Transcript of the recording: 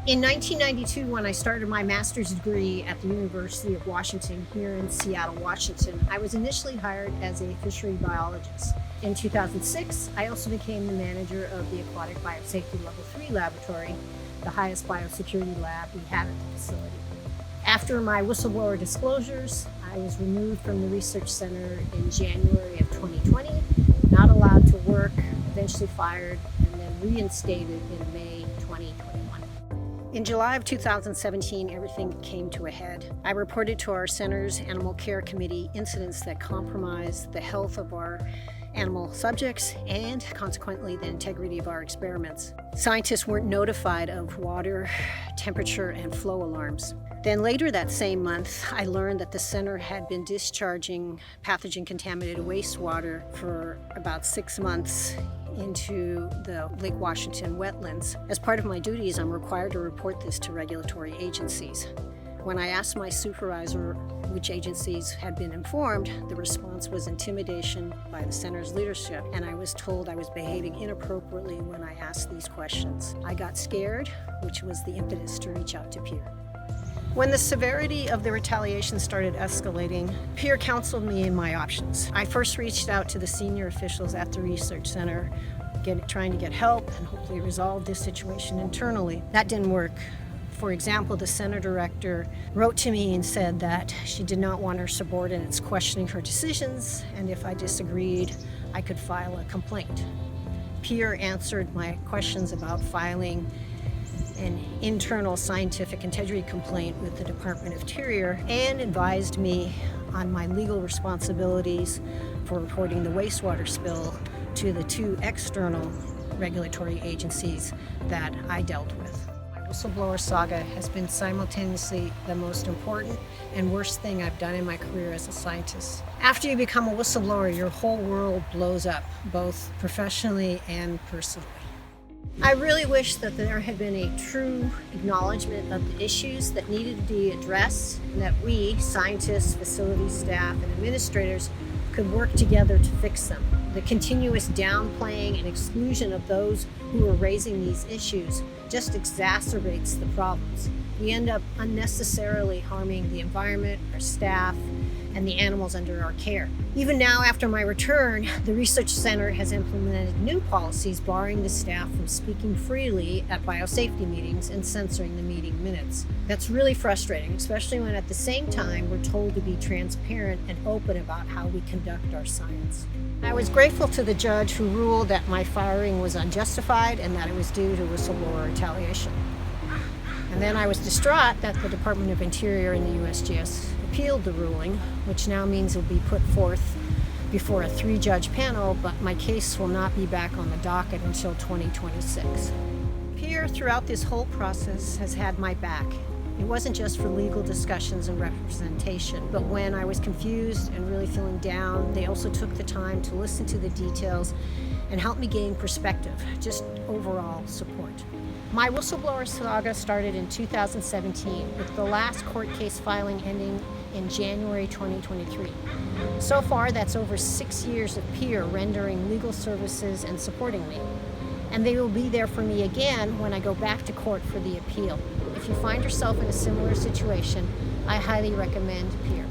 In 1992, when I started my master's degree at the University of Washington here in Seattle, Washington, I was initially hired as a fishery biologist. In 2006, I also became the manager of the Aquatic Biosafety Level 3 laboratory, the highest biosecurity lab we had at the facility. After my whistleblower disclosures, I was removed from the research center in January of 2020, not allowed to work, eventually fired, and then reinstated in May 2021. In July of 2017, everything came to a head. I reported to our center's Animal Care Committee incidents that compromised the health of our animal subjects and consequently the integrity of our experiments. Scientists weren't notified of water, temperature, and flow alarms. Then later that same month, I learned that the center had been discharging pathogen-contaminated wastewater for about 6 months into the Lake Washington wetlands. As part of my duties, I'm required to report this to regulatory agencies. When I asked my supervisor which agencies had been informed, the response was intimidation by the center's leadership, and I was told I was behaving inappropriately when I asked these questions. I got scared, which was the impetus to reach out to Peer. When the severity of the retaliation started escalating, Peer counseled me in my options. I first reached out to the senior officials at the research center, trying to get help and hopefully resolve this situation internally. That didn't work. For example, the center director wrote to me and said that she did not want her subordinates questioning her decisions, and if I disagreed, I could file a complaint. Peer answered my questions about filing an internal scientific integrity complaint with the Department of Interior and advised me on my legal responsibilities for reporting the wastewater spill to the 2 external regulatory agencies that I dealt with. My whistleblower saga has been simultaneously the most important and worst thing I've done in my career as a scientist. After you become a whistleblower, your whole world blows up, both professionally and personally. I really wish that there had been a true acknowledgement of the issues that needed to be addressed, and that we, scientists, facility staff, and administrators, could work together to fix them. The continuous downplaying and exclusion of those who are raising these issues just exacerbates the problems. We end up unnecessarily harming the environment, our staff, and the animals under our care. Even now, after my return, the research center has implemented new policies barring the staff from speaking freely at biosafety meetings and censoring the meeting minutes. That's really frustrating, especially when at the same time we're told to be transparent and open about how we conduct our science. I was grateful to the judge who ruled that my firing was unjustified and that it was due to whistleblower retaliation. And then I was distraught that the Department of Interior and the USGS appealed the ruling, which now means it will be put forth before a 3-judge panel, but my case will not be back on the docket until 2026. Peer, throughout this whole process, has had my back. It wasn't just for legal discussions and representation, but when I was confused and really feeling down, they also took the time to listen to the details and help me gain perspective, just overall support. My whistleblower saga started in 2017, with the last court case filing ending in January 2023. So far, that's over 6 years of Peer rendering legal services and supporting me. And they will be there for me again when I go back to court for the appeal. If you find yourself in a similar situation, I highly recommend Peer.